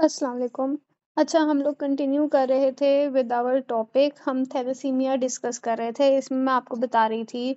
अस्सलाम वालेकुम। अच्छा, हम लोग कंटिन्यू कर रहे थे विद आवर टॉपिक। हम थैलेसीमिया डिस्कस कर रहे थे। इसमें मैं आपको बता रही थी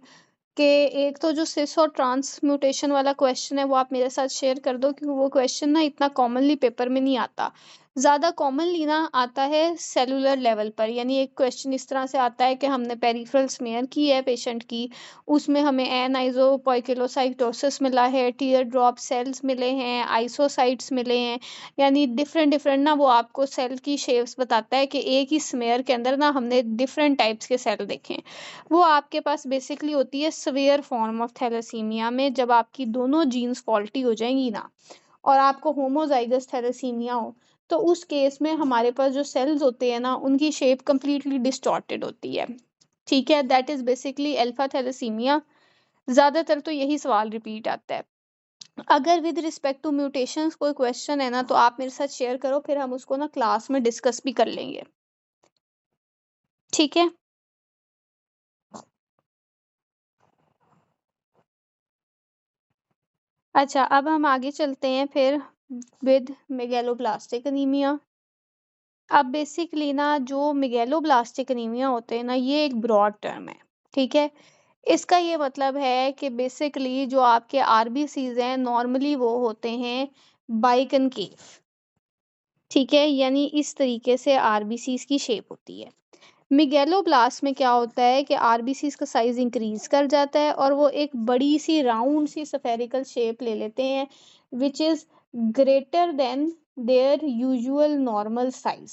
कि एक तो जो सिस और ट्रांस म्यूटेशन वाला क्वेश्चन है वो आप मेरे साथ शेयर कर दो, क्योंकि वो क्वेश्चन ना इतना कॉमनली पेपर में नहीं आता। ज़्यादा कॉमनली ना आता है सेलुलर लेवल पर, यानी एक क्वेश्चन इस तरह से आता है कि हमने पेरिफेरल स्मेयर की है पेशेंट की, उसमें हमें एनाइजोपोइकिलोसाइटोसिस मिला है, टीयर ड्रॉप सेल्स मिले हैं, आइसोसाइट्स मिले हैं, यानी डिफरेंट डिफरेंट ना वो आपको सेल की शेप्स बताता है कि एक ही स्मेयर के अंदर ना हमने डिफरेंट टाइप्स के सेल देखे हैं। वो आपके पास बेसिकली होती है सिवियर फॉर्म ऑफ थैलेसीमिया में, जब आपकी दोनों जीन्स फॉल्टी हो जाएंगी ना और आपको होमोजाइगस थैलेसीमिया हो, तो उस केस में हमारे पास जो सेल्स होते हैं ना उनकी शेप कंप्लीटली डिस्टॉर्टेड होती है। ठीक है, that is basically alpha thalassaemia. ज्यादातर तो यही सवाल रिपीट आता है। अगर विद रिस्पेक्ट टू म्यूटेशंस कोई क्वेश्चन है ना तो आप मेरे साथ शेयर करो, फिर हम उसको ना क्लास में डिस्कस भी कर लेंगे। ठीक है। अच्छा, अब हम आगे चलते हैं फिर विद मेगैलोब्लास्टिक एनीमिया। अब बेसिकली ना जो मेगैलोब्लास्टिक एनीमिया होते हैं ना ये एक ब्रॉड टर्म है। ठीक है, इसका ये मतलब है कि बेसिकली जो आपके आरबीसीज हैं नॉर्मली वो होते हैं बाइकनकेव। ठीक है, यानी इस तरीके से आरबीसीज की शेप होती है। मिगेलोब्लास्ट में क्या होता है कि आरबीसीज का साइज इंक्रीज कर जाता है और वो एक बड़ी सी राउंड सी स्फेरिकल शेप ले लेते हैं, which is greater than there usual normal size.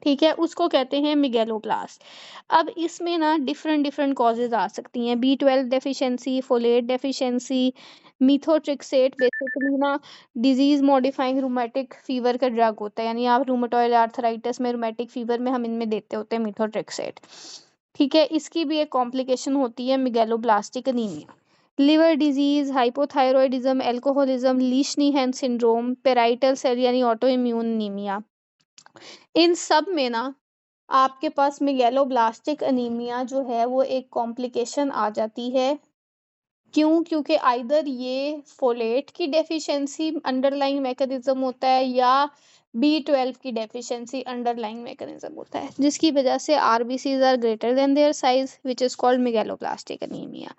ठीक है, उसको कहते हैं मिगेलोब्लास्ट। अब इसमें ना डिफरेंट डिफरेंट कॉजेज आ सकती हैं, B12 deficiency, folate deficiency, methotrexate basically ना डिजीज मॉडिफाइंग रूमेटिक फीवर का ड्रग होता है, यानी आप रूमेटॉइड आर्थराइटिस में, रूमेटिक फीवर में हम इनमें देते होते हैं मिथोट्रिक्सेट। ठीक है, इसकी भी एक कॉम्प्लिकेशन होती है megaloblastic anaemia. Liver disease, hypothyroidism, alcoholism, Lesch Nyhan syndrome, parietal cell यानी ऑटो इम्यून नीमिया, इन सब में ना आपके पास मेगैलोब्लास्टिक एनीमिया जो है वो एक कॉम्प्लिकेशन आ जाती है। क्यों? क्योंकि आइदर ये फोलेट की डेफिशिएंसी अंडरलाइंग मैकेनिज्म होता है या B12 की डेफिशिएंसी अंडरलाइंग मैकेनिज्म होता है, जिसकी वजह से RBCs are greater than their size which is called megaloblastic anaemia.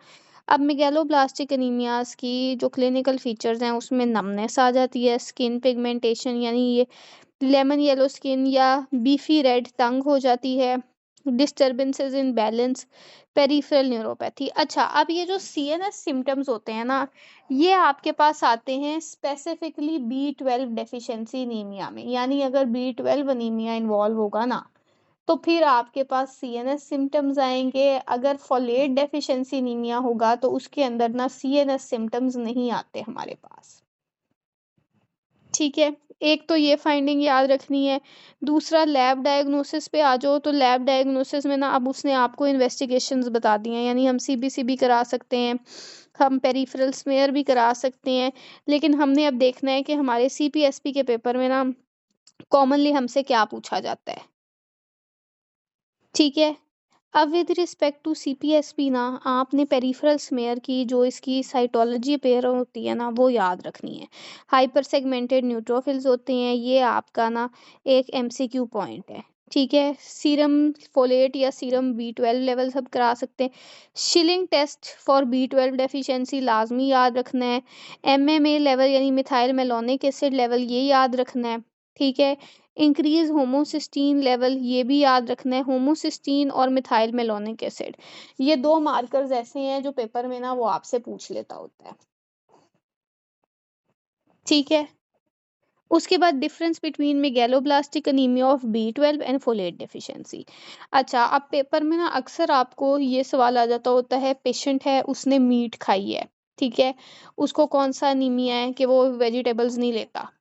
अब मेगैलोब्लास्टिक एनीमियाज की जो क्लिनिकल फीचर्स हैं उसमें नमनेस आ जाती है, स्किन पिगमेंटेशन यानी ये लेमन येलो स्किन या बीफी रेड टंग हो जाती है, disturbances in balance, peripheral neuropathy. अच्छा, अब ये जो सीएनएस सिम्टम्स होते हैं ना ये आपके पास आते हैं स्पेसिफिकली B12 डेफिशिएंसी एनीमिया में, यानी अगर B12 एनीमिया इन्वॉल्व होगा ना तो फिर आपके पास सीएनएस सिम्टम्स आएंगे। अगर फोलेट डेफिशिएंसी एनीमिया होगा तो उसके अंदर ना सीएनएस सिम्टम्स नहीं आते हमारे पास। ठीक है, एक तो ये फाइंडिंग याद रखनी है। दूसरा लैब डायग्नोसिस पे आ जाओ तो लैब डायग्नोसिस में ना अब उसने आपको इन्वेस्टिगेशंस बता दी हैं, यानी हम सीबीसी भी करा सकते हैं, हम पेरिफेरल स्मेयर भी करा सकते हैं, लेकिन हमने अब देखना है कि हमारे सीपीएसपी के पेपर में ना कॉमनली हमसे क्या पूछा जाता है। ठीक है, अब विद रिस्पेक्ट टू सीपीएसपी ना आपने पेरिफेरल स्मेयर की जो इसकी साइटोलॉजी पेयर होती है ना वो याद रखनी है। हाइपर सेगमेंटेड न्यूट्रोफिल्स होते हैं, ये आपका ना एक एमसीक्यू पॉइंट है। ठीक है, सीरम फोलेट या सीरम B12 लेवल सब करा सकते हैं। Shilling test for B12 deficiency लाजमी याद रखना है। MMA लेवल यानी मिथाइल मेलोनिक एसिड लेवल ये याद रखना है। ठीक है, इंक्रीज होमोसिस्टीन लेवल ये भी याद रखना है। होमोसिस्टीन और मिथाइल मेलोनिक एसिड ये दो मार्कर्स ऐसे हैं जो पेपर में ना वो आपसे पूछ लेता होता है। ठीक है, उसके बाद difference between megaloblastic anaemia of B12 and folate deficiency. अच्छा, अब पेपर में ना अक्सर आपको ये सवाल आ जाता होता है, पेशेंट है उसने मीट खाई है, ठीक है, उसको कौन सा एनीमिया है कि वो वेजिटेबल्स नहीं लेता।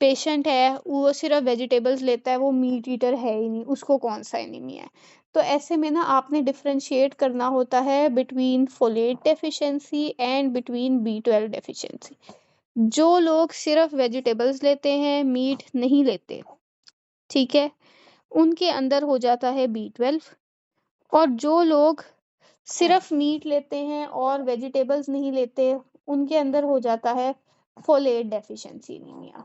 पेशेंट है वो सिर्फ वेजिटेबल्स लेता है, वो मीट ईटर है ही नहीं, उसको कौन सा एनीमिया है। तो ऐसे में ना आपने डिफरेंशिएट करना होता है between folate deficiency and between B12 deficiency. जो लोग सिर्फ वेजिटेबल्स लेते हैं मीट नहीं लेते, ठीक है, उनके अंदर हो जाता है B12। और जो लोग सिर्फ मीट लेते हैं और वेजिटेबल्स नहीं लेते उनके अंदर हो जाता है फोलेट डेफिशिएंसी एनीमिया।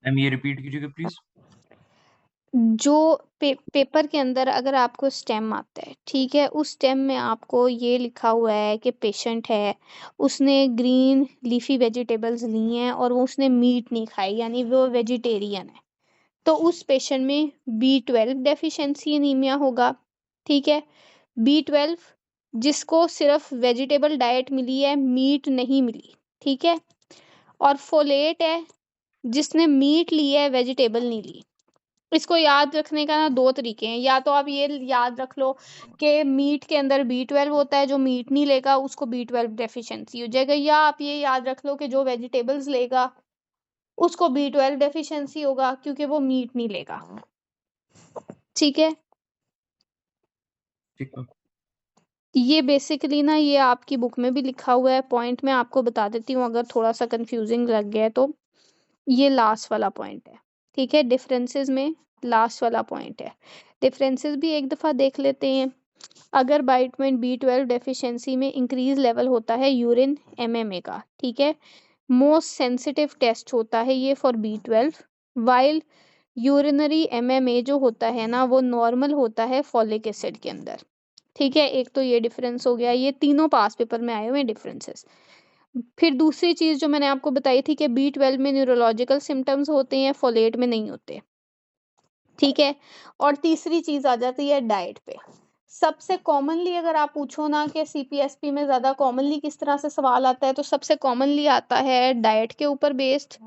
मैम ये रिपीट कीजिएगा प्लीज। जो पेपर के अंदर अगर आपको स्टेम आता है, ठीक है, उस स्टेम में आपको ये लिखा हुआ है कि पेशेंट है, उसने ग्रीन लीफी वेजिटेबल्स ली हैं और वो उसने मीट नहीं खाई, यानी वो वेजिटेरियन है, तो उस पेशेंट में B12 डेफिशिएंसी एनीमिया होगा। ठीक है, B12 जिसको सिर्फ वेजिटेबल डाइट मिली है, मीट नहीं मिली। ठीक है, और फोलेट है जिसने मीट ली है, वेजिटेबल नहीं ली। इसको याद रखने का ना दो तरीके हैं, या तो आप ये याद रख लो कि मीट के अंदर B12 होता है, जो मीट नहीं लेगा उसको B12 डेफिशिएंसी हो जाएगा, या आप ये याद रख लो कि जो वेजिटेबल्स लेगा उसको B12 डेफिशिएंसी होगा क्योंकि वो मीट नहीं लेगा। ठीक है, ठीक है। ये बेसिकली ना ये आपकी बुक में भी लिखा हुआ है, पॉइंट मैं आपको बता देती हूँ अगर थोड़ा सा कंफ्यूजिंग लग गया है तो। ये लास्ट वाला पॉइंट है, ठीक है, डिफरेंसेस में लास्ट वाला पॉइंट है। डिफरेंसेस भी एक दफ़ा देख लेते हैं। अगर विटामिन B12 डेफिशिएंसी में इंक्रीज लेवल होता है यूरिन MMA का, ठीक है, मोस्ट सेंसिटिव टेस्ट होता है ये for B12, while urinary MMA जो होता है ना वो नॉर्मल होता है फॉलिक एसिड के अंदर। ठीक है, एक तो ये डिफरेंस हो गया, ये तीनों पास पेपर में आए हुए हैं डिफरेंसेस। फिर दूसरी चीज जो मैंने आपको बताई थी कि B12 में न्यूरोलॉजिकल सिम्टम्स होते हैं, फोलेट में नहीं होते। ठीक है, और तीसरी चीज आ जाती है डाइट पे। सबसे कॉमनली अगर आप पूछो ना कि CPSP में ज्यादा कॉमनली किस तरह से सवाल आता है, तो सबसे कॉमनली आता है डाइट के ऊपर बेस्ड।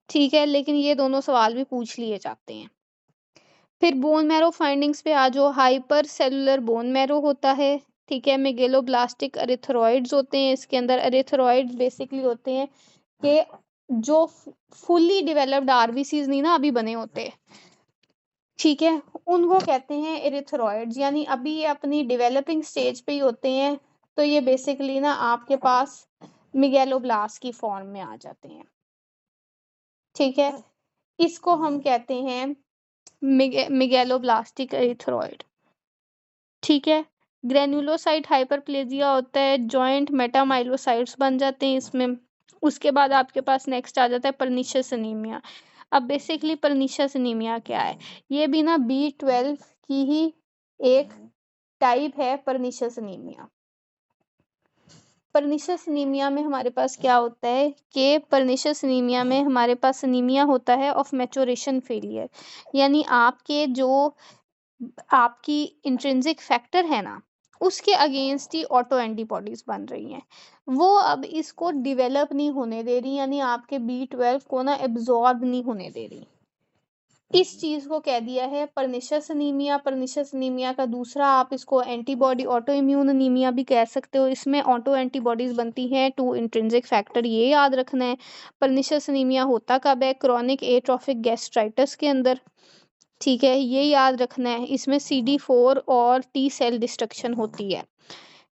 ठीक है, लेकिन ये दोनों सवाल भी पूछ लिए जाते हैं। फिर बोन मैरो फाइंडिंग्स पे आ जाओ, हाइपर सेलुलर बोन मैरो होता है। ठीक है, मेगेलोब्लास्टिक एरिथ्रॉइड्स होते हैं इसके अंदर। एरिथ्रॉइड्स बेसिकली होते हैं कि जो फुल्ली डेवलप्ड आरबीसीज नहीं ना अभी बने होते, ठीक है, उनको कहते हैं एरिथ्रॉइड्स, यानी अभी ये अपनी डेवलपिंग स्टेज पे ही होते हैं। तो ये बेसिकली ना आपके पास मिगेलोब्लास्ट की फॉर्म में आ जाते हैं। ठीक है, इसको हम कहते हैं मिगेलोब्लास्टिक एरिथ्रॉइड। ठीक है, ग्रेनुलोसाइट हाइपरप्लेजिया होता है, जॉइंट मेटामाइलोसाइट्स बन जाते हैं इसमें। उसके बाद आपके पास नेक्स्ट आ जाता है परनिशियस एनीमिया। अब बेसिकली परनिशियस एनीमिया क्या है, ये भी ना B12 की ही एक टाइप है परनिशियस एनीमिया। परनिशियस एनीमिया में हमारे पास क्या होता है कि परनिशियस एनीमिया में हमारे पास एनीमिया होता है ऑफ मैच्योरेशन फेलियर, यानी आपके जो आपकी इंट्रिंसिक फैक्टर है ना उसके अगेंस्ट ही ऑटो एंटीबॉडीज बन रही हैं, वो अब इसको डिवेलप नहीं होने दे रही, यानी आपके B12 को ना एब्जॉर्ब नहीं होने दे रही। इस चीज को कह दिया है परनिशियस एनीमिया। परनिशियस एनीमिया का दूसरा आप इसको एंटीबॉडी ऑटो इम्यून एनीमिया भी कह सकते हो। इसमें ऑटो एंटीबॉडीज बनती हैं टू इंट्रिंसिक फैक्टर, ये याद रखना है। परनिशियस एनीमिया होता कब है, क्रॉनिक एट्रोफिक गैस्ट्राइटिस के अंदर। ठीक है, ये याद रखना है, इसमें CD4 और T सेल डिस्ट्रक्शन होती है।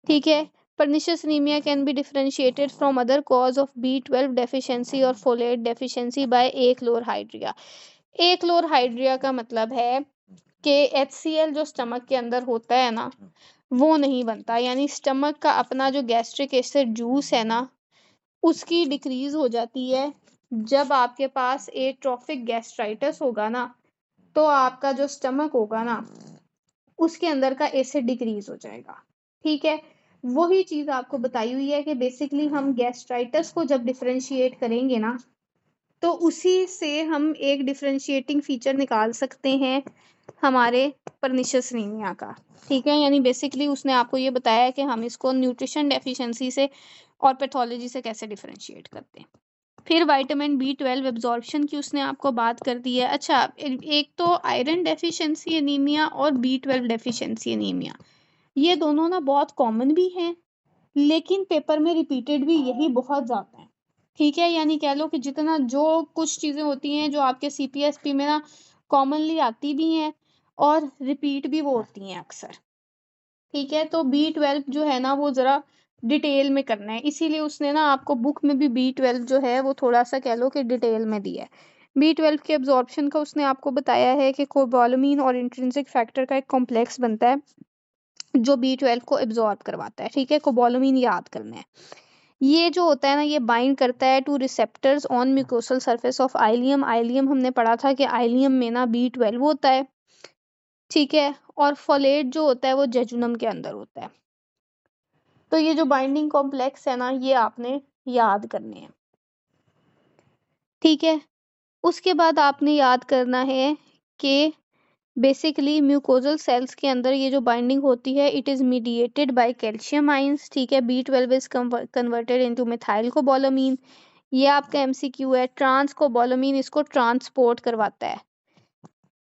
ठीक है, pernicious anemia can be differentiated from other cause of B12 deficiency और folate deficiency by achlorhydria। achlorhydria का मतलब है कि HCl जो स्टमक के अंदर होता है ना वो नहीं बनता, यानी स्टमक का अपना जो गैस्ट्रिक एसिड जूस है ना उसकी डिक्रीज हो जाती है। जब आपके पास एट्रोफिक गैस्ट्राइटिस होगा ना तो आपका जो स्टमक होगा ना उसके अंदर का एसिड डिक्रीज हो जाएगा। ठीक है, वही चीज आपको बताई हुई है कि बेसिकली हम गैस्ट्राइटिस को जब डिफरेंशिएट करेंगे ना तो उसी से हम एक डिफरेंशिएटिंग फीचर निकाल सकते हैं हमारे परनिशियस एनीमिया का। ठीक है, यानी बेसिकली उसने आपको ये बताया है कि हम इसको न्यूट्रिशन डेफिशिएंसी से और पैथोलॉजी से कैसे डिफरेंशिएट करते हैं। फिर विटामिन B12 एब्जॉर्प्शन की उसने आपको बात कर दी है। अच्छा, एक तो आयरन डेफिशिएंसी एनीमिया और B12 डेफिशिएंसी एनीमिया, ये दोनों ना बहुत कॉमन भी हैं लेकिन पेपर में रिपीटेड भी यही बहुत ज़्यादा है। ठीक है, यानी कह लो कि जितना जो कुछ चीज़ें होती हैं जो आपके CPSP में ना कॉमनली आती भी हैं और रिपीट भी वो होती हैं अक्सर। ठीक है, तो B12 जो है ना वो ज़रा डिटेल में करना है, इसीलिए उसने ना आपको बुक में भी B12 जो है वो थोड़ा सा कह लो कि डिटेल में दिया है। B12 के एब्जॉर्प्शन का उसने आपको बताया है कि कोबालामिन और इंट्रिंसिक फैक्टर का एक कॉम्प्लेक्स बनता है जो B12 को एब्जॉर्ब करवाता है। ठीक है, कोबालामिन याद करना है। ये जो होता है ना, ये बाइंड करता है two receptors on mucosal surface of ileum. Ileum हमने पढ़ा था कि आइलियम में ना B12 होता है, ठीक है, और फोलेट जो होता है वो जेजुनम के अंदर होता है। तो ये जो बाइंडिंग कॉम्प्लेक्स है ना, ये आपने याद करने हैं, ठीक है। उसके बाद आपने याद करना है कि बेसिकली म्यूकोजल सेल्स के अंदर ये जो बाइंडिंग होती है, it is mediated by calcium ions, ठीक है। B12 is converted into methyl cobalamin. ये आपका एमसीक्यू है। ट्रांस कोबोलामीन इसको ट्रांसपोर्ट करवाता है,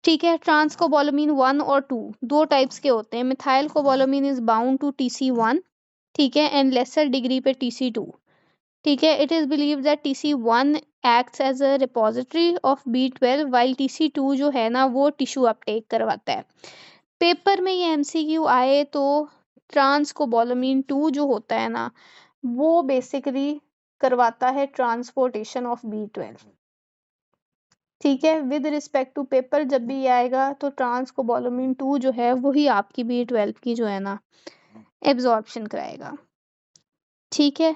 ठीक है। ट्रांस कोबोलामीन 1 और 2 दो टाइप्स के होते हैं। Methyl cobalamin is bound to TC1, ठीक है, एंड लेसर डिग्री पे TC2, ठीक है। It is believe that TC1 acts as a repository of B12 while TC2 जो है ना वो टिश्यू अपटेक करवाता है। पेपर में ये एमसीक्यू आए तो ट्रांस कोबोलामीन 2 जो होता है ना, वो बेसिकली करवाता है ट्रांसपोर्टेशन ऑफ B12, ठीक है। विद रिस्पेक्ट टू पेपर जब भी ये आएगा तो ट्रांस कोबोलामीन 2 जो है वही आपकी B12 की जो है ना एब्जॉर्प्शन कराएगा, ठीक है।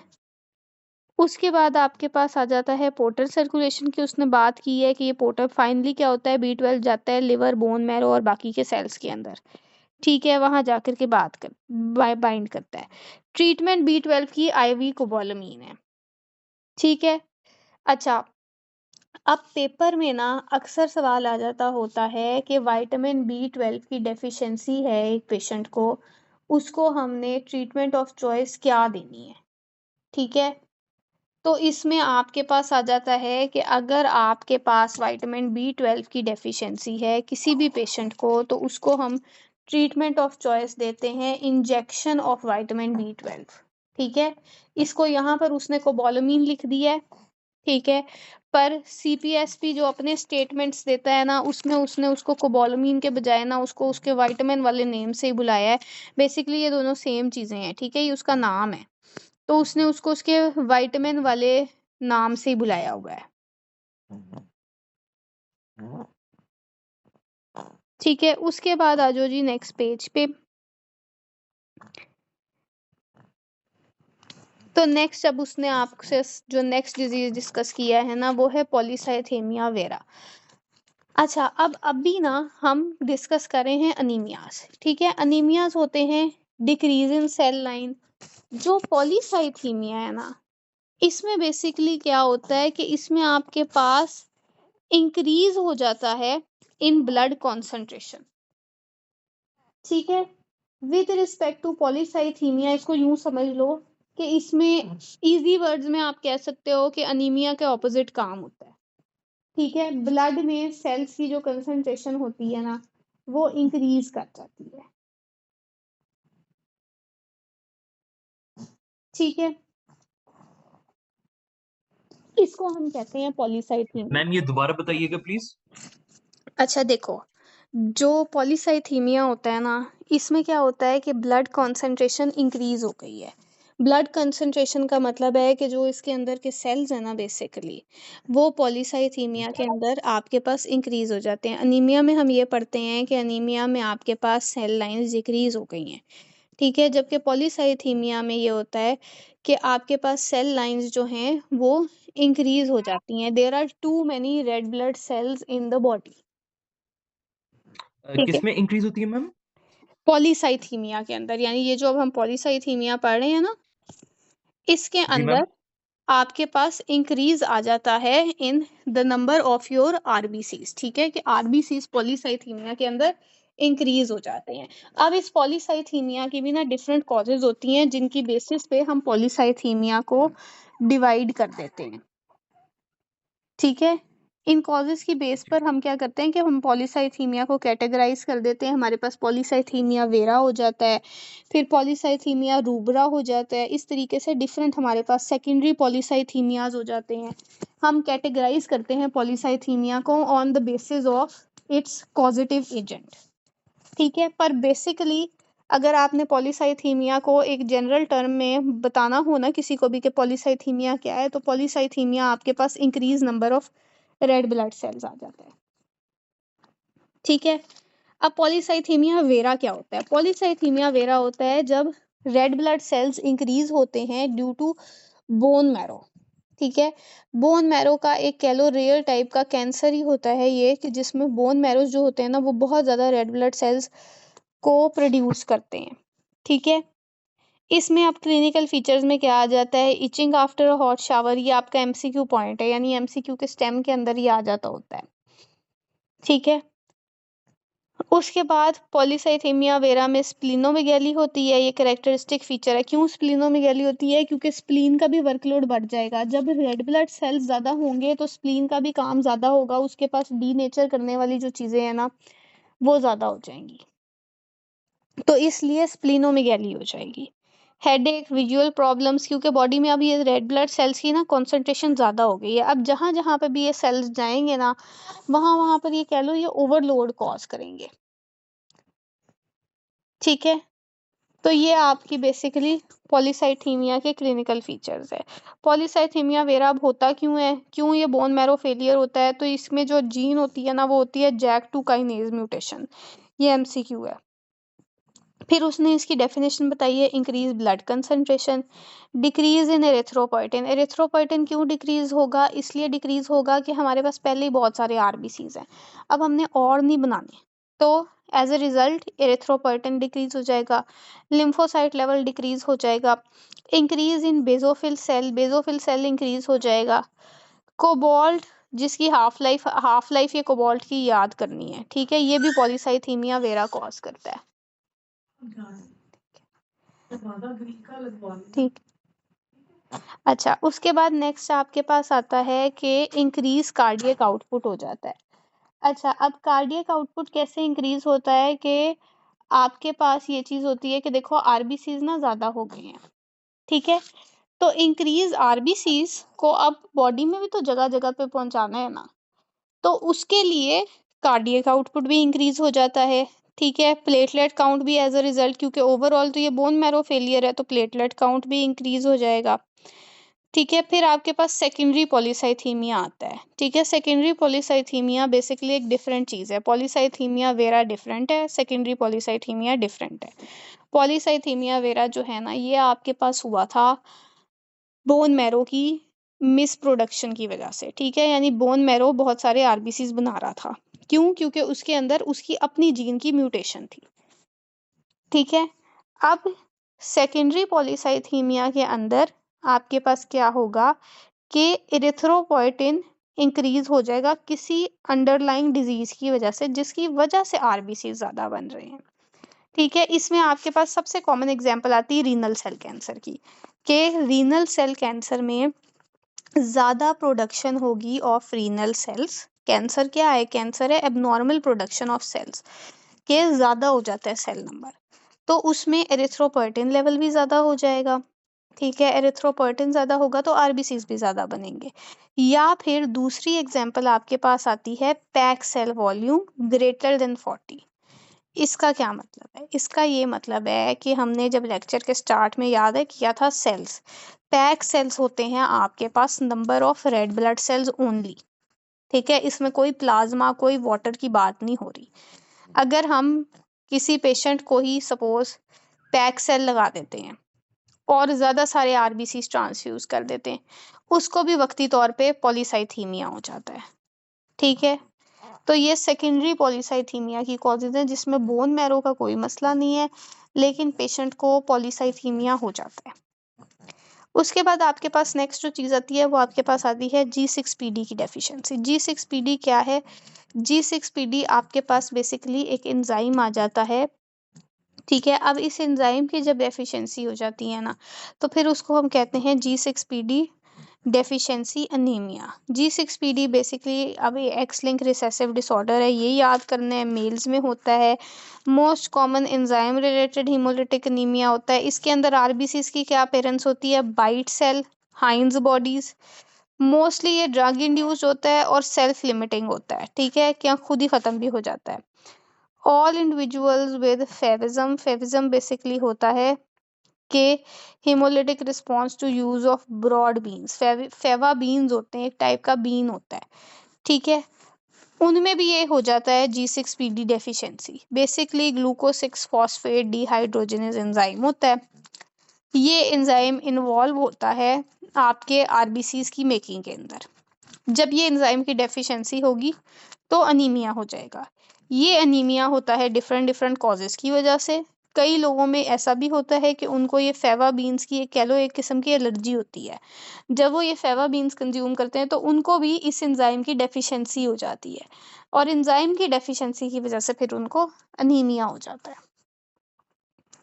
उसके बाद आपके पास आ जाता है पोर्टल सर्कुलेशन की। उसने बात की है कि ये पोर्टल फाइनली क्या होता है, B12 जाता है लिवर, बोन मैरो और बाकी के सेल्स के अंदर, ठीक है, वहां जाकर के बाइंड करता है। ट्रीटमेंट B12 की IV कोबोलामीन है, ठीक है। अच्छा, अब पेपर में ना अक्सर सवाल आ जाता होता है कि विटामिन B12 की डेफिशिएंसी है एक पेशेंट को, उसको हमने ट्रीटमेंट ऑफ चॉइस क्या देनी है, ठीक है। तो इसमें आपके पास आ जाता है कि अगर आपके पास विटामिन B12 की डेफिशिएंसी है किसी भी पेशेंट को, तो उसको हम ट्रीटमेंट ऑफ चॉइस देते हैं इंजेक्शन ऑफ विटामिन B12, ठीक है। इसको यहाँ पर उसने कोबोलामीन लिख दिया है, ठीक है, पर CPSP जो अपने स्टेटमेंट्स देता है ना, उसमें उसने उसको कोबोलामीन के बजाय ना उसको उसके विटामिन वाले नेम से ही बुलाया है। बेसिकली ये दोनों सेम चीज़ें हैं, ठीक है, ये उसका नाम है, तो उसने उसको उसके विटामिन वाले नाम से ही बुलाया हुआ है, ठीक है। उसके बाद आ जाओ जी नेक्स्ट पेज पे। तो नेक्स्ट अब उसने आपसे जो नेक्स्ट डिजीज डिस्कस किया है ना, वो है पॉलीसाइथेमिया वेरा। अच्छा, अब अभी ना हम डिस्कस कर रहे हैं अनीमियाज, ठीक है। अनीमियाज होते हैं डिक्रीज इन सेल लाइन। जो पॉलीसाइथेमिया है ना, इसमें बेसिकली क्या होता है कि इसमें आपके पास इंक्रीज हो जाता है इन ब्लड कॉन्सेंट्रेशन, ठीक है। विद रिस्पेक्ट टू पॉलीसाइथीमिया इसको यूं समझ लो कि इसमें इजी वर्ड्स में आप कह सकते हो कि अनीमिया के ऑपोजिट काम होता है, ठीक है। ब्लड में सेल्स की जो कंसंट्रेशन होती है ना, वो इंक्रीज कर जाती है, ठीक है। इसको हम कहते हैं पॉलीसाइथीमिया। मैम ये दोबारा बताइएगा प्लीज। अच्छा देखो, जो पॉलीसाइथीमिया होता है ना, इसमें क्या होता है कि ब्लड कंसंट्रेशन इंक्रीज हो गई है। ब्लड कंसंट्रेशन का मतलब है कि जो इसके अंदर के सेल्स हैं ना, बेसिकली वो पॉलीसाइथीमिया के अंदर आपके पास इंक्रीज हो जाते हैं। अनीमिया में हम ये पढ़ते हैं कि अनीमिया में आपके पास सेल लाइंस डिक्रीज हो गई हैं, ठीक है। जबकि पॉलीसाइथीमिया में ये होता है कि आपके पास सेल लाइंस जो हैं वो इंक्रीज हो जाती हैं। There are too many red blood cells in the body, ठीक है। किसमें इंक्रीज होती है मैम? पॉलीसाइथीमिया के अंदर, यानी ये जो अब हम पॉलीसाइथीमिया पढ़ रहे हैं ना, इसके जी मैम। अंदर आपके पास इंक्रीज आ जाता है in the number of your RBCs, ठीक है, कि आरबीसीज पॉलीसाइथीमिया के अंदर इंक्रीज हो जाते हैं। अब इस पॉलीसाइथीमिया की भी ना डिफरेंट कॉजेज होती हैं जिनकी बेसिस पे हम पॉलीसाइथीमिया को डिवाइड कर देते हैं, ठीक है। इन कॉजेज की बेस पर हम क्या करते हैं कि हम पॉलीसाइथीमिया को कैटेगराइज कर देते हैं। हमारे पास पॉलीसाइथीमिया वेरा हो जाता है, फिर पॉलीसाइथीमिया रूबरा हो जाता है। इस तरीके से डिफरेंट हमारे पास सेकेंडरी पॉलीसाइथीमियाज हो जाते हैं। हम कैटेगराइज करते हैं पॉलीसाइथीमिया को on the basis of its causative agent, ठीक है। पर बेसिकली अगर आपने पॉलीसाइथीमिया को एक जनरल टर्म में बताना हो ना किसी को भी कि पॉलीसाइथीमिया क्या है, तो पॉलीसाइथीमिया आपके पास increase number of red blood cells आ जाता है, ठीक है। अब पॉलीसाइथीमिया वेरा क्या होता है? पॉलीसाइथीमिया वेरा होता है जब रेड ब्लड सेल्स इंक्रीज होते हैं ड्यू टू बोन मैरो, ठीक है। बोन मैरो का एक कह लो रेयर टाइप का कैंसर ही होता है ये, कि जिसमें बोन मैरोज जो होते हैं ना वो बहुत ज़्यादा रेड ब्लड सेल्स को प्रोड्यूस करते हैं, ठीक है। इसमें अब क्लिनिकल फीचर्स में क्या आ जाता है, itching after a hot shower, ये आपका एमसीक्यू पॉइंट है, यानी एमसीक्यू के स्टेम के अंदर ही आ जाता होता है, ठीक है। उसके बाद पॉलीसाइथेमिया वेरा में स्प्लीनोमेगैली होती है, ये कैरेक्टरिस्टिक फीचर है। क्यों स्प्लीनोमेगैली होती है, क्योंकि स्प्लीन का भी वर्कलोड बढ़ जाएगा। जब रेड ब्लड सेल्स ज़्यादा होंगे तो स्प्लीन का भी काम ज़्यादा होगा, उसके पास डीनेचर करने वाली जो चीज़ें हैं ना वो ज़्यादा हो जाएंगी, तो इसलिए स्प्लीनोमेगैली हो जाएगी। हेडेक, विजुअल प्रॉब्लम्स, क्योंकि बॉडी में अब ये रेड ब्लड सेल्स की ना कॉन्सेंट्रेशन ज़्यादा हो गई है। अब जहाँ जहाँ पे भी ये सेल्स जाएंगे ना वहाँ वहाँ पर ये कह लो ये ओवरलोड कॉज करेंगे, ठीक है। तो ये आपकी बेसिकली पॉलीसाइथीमिया के क्लिनिकल फीचर्स है। पॉलीसाइथीमिया वेरा अब होता क्यों है, क्यों ये बोन मैरो फेलियर होता है, तो इसमें जो जीन होती है ना वो होती है जैक2 काइनेज म्यूटेशन, ये एमसीक्यू है। फिर उसने इसकी डेफिनेशन बताई है, increase blood concentration, decrease in erythropoietin. Erythropoietin क्यों डिक्रीज होगा, इसलिए डिक्रीज होगा कि हमारे पास पहले ही बहुत सारे आरबीसीज हैं, अब हमने और नहीं बनाने, तो as a result erythropoietin decrease हो जाएगा, लिम्फोसाइट लेवल डिक्रीज हो जाएगा, increase in basophil cell increase हो जाएगा, कोबाल्ट जिसकी हाफ लाइफ ये कोबाल्ट की याद करनी है, ठीक है, ये भी पॉलीसाइथीमिया वेरा कॉज करता है, ठीक। अच्छा, उसके बाद नेक्स्ट आपके पास आता है कि इंक्रीज कार्डियक आउटपुट हो जाता है। अच्छा, अब कार्डियक आउटपुट कैसे इंक्रीज होता है कि आपके पास ये चीज होती है कि देखो आरबीसीज ना ज्यादा हो गई हैं, ठीक है। तो इंक्रीज आरबीसीज को अब बॉडी में भी तो जगह जगह पे पहुंचाना है ना, तो उसके लिए कार्डियक आउटपुट भी इंक्रीज हो जाता है, ठीक है। प्लेटलेट काउंट भी एज अ रिजल्ट, क्योंकि ओवरऑल तो ये बोन मैरो फेलियर है तो प्लेटलेट काउंट भी इंक्रीज हो जाएगा, ठीक है। फिर आपके पास सेकेंडरी पॉलीसाइथीमिया आता है, ठीक है। सेकेंडरी पॉलीसाइथीमिया बेसिकली एक डिफरेंट चीज़ है, पॉलीसाइथीमिया वेरा डिफरेंट है, सेकेंडरी पॉलीसाइथीमिया डिफरेंट है। पॉलीसाइथीमिया वेरा जो है ना ये आपके पास हुआ था बोन मैरो की मिस प्रोडक्शन की वजह से, ठीक है, यानी बोन मैरो बहुत सारे आरबीसीज बना रहा था, क्यों, क्योंकि उसके अंदर उसकी अपनी जीन की म्यूटेशन थी, ठीक है। अब सेकेंडरी पॉलीसाइथीमिया के अंदर आपके पास क्या होगा कि इरिथ्रोपोइटिन इंक्रीज हो जाएगा किसी अंडरलाइंग डिजीज की वजह से, जिसकी वजह से आरबीसी ज्यादा बन रहे हैं, ठीक है। इसमें आपके पास सबसे कॉमन एग्जांपल आती है रीनल सेल कैंसर की, कि रीनल सेल कैंसर में ज़्यादा प्रोडक्शन होगी ऑफ रीनल सेल्स। कैंसर क्या है, कैंसर है एबनॉर्मल प्रोडक्शन ऑफ सेल्स, के ज़्यादा हो जाता है सेल नंबर, तो उसमें एरिथ्रोपोइटिन लेवल भी ज़्यादा हो जाएगा, ठीक है। एरिथ्रोपोइटिन ज़्यादा होगा तो आरबीसीज भी ज़्यादा बनेंगे। या फिर दूसरी एग्जांपल आपके पास आती है pack cell volume greater than 40। इसका क्या मतलब है, इसका ये मतलब है कि हमने जब लेक्चर के स्टार्ट में याद है किया था सेल्स, पैक सेल्स होते हैं आपके पास number of red blood cells only, ठीक है। इसमें कोई प्लाज्मा कोई वाटर की बात नहीं हो रही। अगर हम किसी पेशेंट को ही सपोज पैक सेल लगा देते हैं और ज़्यादा सारे आरबीसी ट्रांसफ्यूज कर देते हैं, उसको भी वक्ती तौर पे पॉलीसाइथीमिया हो जाता है, ठीक है। तो ये सेकेंडरी पॉलीसाइथीमिया की कॉजेज हैं, जिसमें बोन मैरो का कोई मसला नहीं है लेकिन पेशेंट को पॉलीसाइथीमिया हो जाता है। उसके बाद आपके पास नेक्स्ट जो चीज़ आती है वो आपके पास आती है G6PD की डेफिशिएंसी। G6PD क्या है, G6PD आपके पास बेसिकली एक एंजाइम आ जाता है, ठीक है। अब इस एंजाइम की जब डेफिशिएंसी हो जाती है ना तो फिर उसको हम कहते हैं G6PD deficiency anaemia. G6PD basically अब ये एक्स लिंक रिसेसिव डिसऑर्डर है, ये याद करना है, मेल्स में होता है। Most common enzyme related haemolytic anaemia होता है। इसके अंदर आरबीसीज की क्या अपेयरेंस होती है, bite cell, Heinz bodies. Mostly ये ड्रग इंड्यूस्ड होता है और सेल्फ लिमिटिंग होता है, ठीक है, क्या खुद ही खत्म भी हो जाता है। All individuals with favism, favism basically होता है के haemolytic response to use of broad beans, fava beans होते हैं, एक टाइप का बीन होता है, ठीक है। उनमें भी ये हो जाता है G6PD deficiency. Basically glucose 6 phosphate dehydrogenase enzyme होता है ये एंजाइम इन्वॉल्व होता है आपके आरबीसीज की मेकिंग के अंदर। जब ये एंजाइम की डेफिशिएंसी होगी तो अनीमिया हो जाएगा। ये अनीमिया होता है डिफरेंट डिफरेंट कॉजेज़ की वजह से। कई लोगों में ऐसा भी होता है कि उनको ये फेवा बीन्स की कह लो एक किस्म की एलर्जी होती है। जब वो ये फेवा बीन्स कंज्यूम करते हैं तो उनको भी इस एंजाइम की डेफिशिएंसी हो जाती है और एंजाइम की डेफिशिएंसी की वजह से फिर उनको अनीमिया हो जाता है।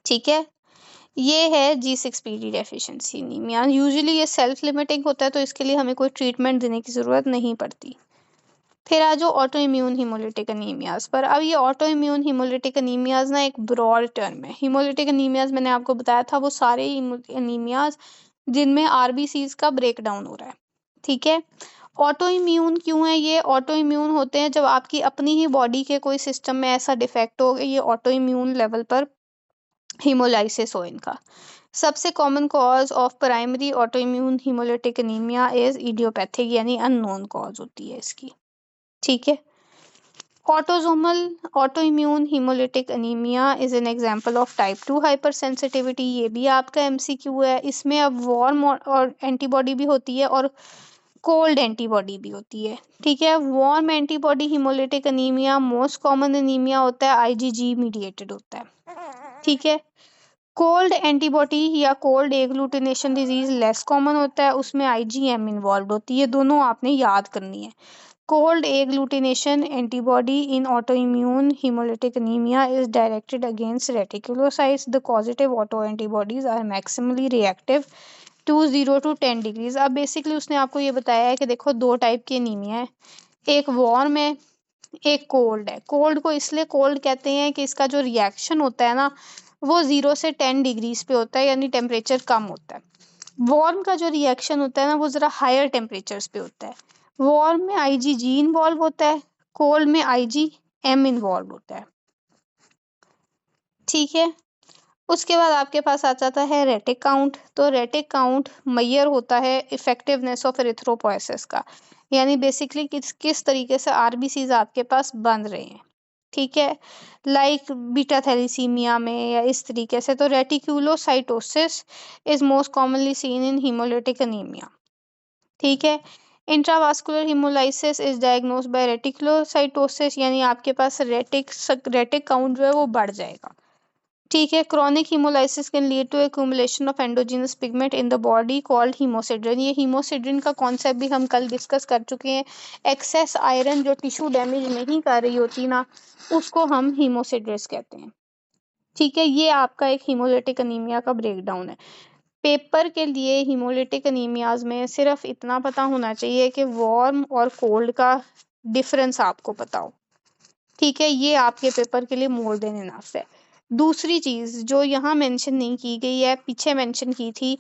ठीक है, ये है G6PD डेफिशिएंसी एनीमिया। यूजुअली ये सेल्फ लिमिटिंग होता है तो इसके लिए हमें कोई ट्रीटमेंट देने की ज़रूरत नहीं पड़ती। फिर आ जाओ ऑटो इम्यून हीमोलिटिक अनीमियाज पर। अब ये ऑटो इम्यून हीमोलिटिक अनीमियाज ना एक ब्रॉड टर्म है। हीमोलिटिक अनीमियाज मैंने आपको बताया था वो सारे अनीमियाज जिनमें आरबीसीज का ब्रेकडाउन हो रहा है। ठीक है, ऑटो इम्यून क्यों है? ये ऑटो इम्यून होते हैं जब आपकी अपनी ही बॉडी के कोई सिस्टम में ऐसा डिफेक्ट हो, ये ऑटो इम्यून लेवल पर हीमोलाइसिस हो इनका। सबसे common cause of primary auto immune haemolytic anaemia is idiopathic, यानी अननोन कॉज होती है इसकी। ठीक है, autosomal autoimmune haemolytic anaemia is an example of type 2 hyper sensitivity. ये भी आपका एमसीक्यू है। इसमें अब वार्म और एंटीबॉडी भी होती है और कोल्ड एंटीबॉडी भी होती है। ठीक है, warm antibody haemolytic anaemia most common anaemia होता है, आईजीजी मीडिएटेड होता है। ठीक है, कोल्ड एंटीबॉडी या cold agglutination disease less common होता है, उसमें आईजीएम इन्वॉल्व होती है। दोनों आपने याद करनी है। Cold agglutination antibody in autoimmune hemolytic anemia is directed against reticulocytes. The causative autoantibodies are maximally reactive to 0 to 10 degrees. अब बेसिकली उसने आपको ये बताया है कि देखो दो टाइप की एनीमिया है, एक वार्म है, एक कोल्ड है। कोल्ड को इसलिए कोल्ड कहते हैं कि इसका जो रिएक्शन होता है ना वो 0 से 10 डिग्रीज पे होता है, यानी टेम्परेचर कम होता है। वार्म का जो रिएक्शन होता है ना वो ज़रा हायर टेम्परेचर्स पे होता है। वार्म में आईजीजी इन्वॉल्व होता है, कोल्ड में आईजीएम इन्वॉल्व होता है। ठीक है, उसके बाद आपके पास आ जाता है रेटिक काउंट। तो रेटिक काउंट मैयर होता है इफेक्टिवनेस ऑफ एरिथ्रोपोएसिस का, यानी बेसिकली किस किस तरीके से आरबीसीज आपके पास बन रहे हैं। ठीक है, लाइक बीटा थैलीसीमिया में या इस तरीके से। तो reticulocytosis is most commonly seen in haemolytic anaemia. ठीक है, intravascular haemolysis is diagnosed by reticulocytosis, यानी आपके पास रेटिक काउंट जो है वो बढ़ जाएगा। ठीक है, chronic haemolysis can lead to accumulation of endogenous pigment in the body called haemosiderin. ये हीमोसिड्रिन का कॉन्सेप्ट भी हम कल डिस्कस कर चुके हैं। एक्सेस आयरन जो टिश्यू डैमेज नहीं कर रही होती ना उसको हम हीमोसिड्रिस कहते हैं। ठीक है, ये आपका एक हीमोलिटिक अनीमिया का ब्रेकडाउन है। पेपर के लिए हीमोलिटिक अनीमियाज में सिर्फ इतना पता होना चाहिए कि वार्म और कोल्ड का डिफरेंस आपको पता हो। ठीक है, ये आपके पेपर के लिए मोर देन इनफ है। दूसरी चीज़ जो यहाँ मेंशन नहीं की गई है, पीछे मेंशन की थी,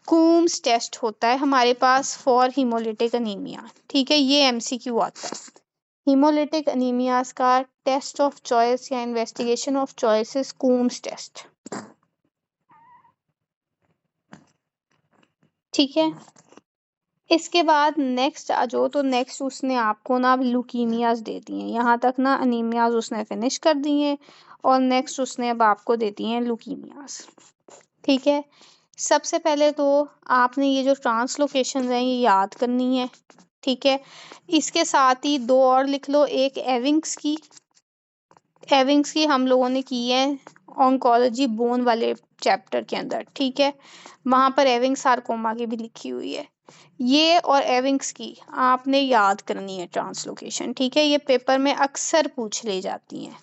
कूम्स टेस्ट होता है हमारे पास फॉर हीमोलिटिक अनीमिया। ठीक है, ये एमसीक्यू आता है। हीमोलिटिक अनीमियाज का टेस्ट ऑफ चॉइस या investigation of choice is Coombs test. ठीक है, इसके बाद नेक्स्ट आ जाओ। तो नेक्स्ट उसने आपको ना लुकीमियाज दे दिए हैं। यहाँ तक ना अनीमियाज उसने फिनिश कर दिए हैं और नेक्स्ट उसने अब आपको देती हैं लुकीमियाज। ठीक है, सबसे पहले तो आपने ये जो ट्रांसलोकेशन है ये याद करनी है। ठीक है, इसके साथ ही दो और लिख लो, एक एविंग्स की हम लोगों ने की है ऑन्कोलॉजी बोन वाले चैप्टर के अंदर। ठीक है, वहाँ पर एविंग्स सार्कोमा की भी लिखी हुई है। ये और एविंग्स की आपने याद करनी है ट्रांसलोकेशन। ठीक है, ये पेपर में अक्सर पूछ ले जाती हैं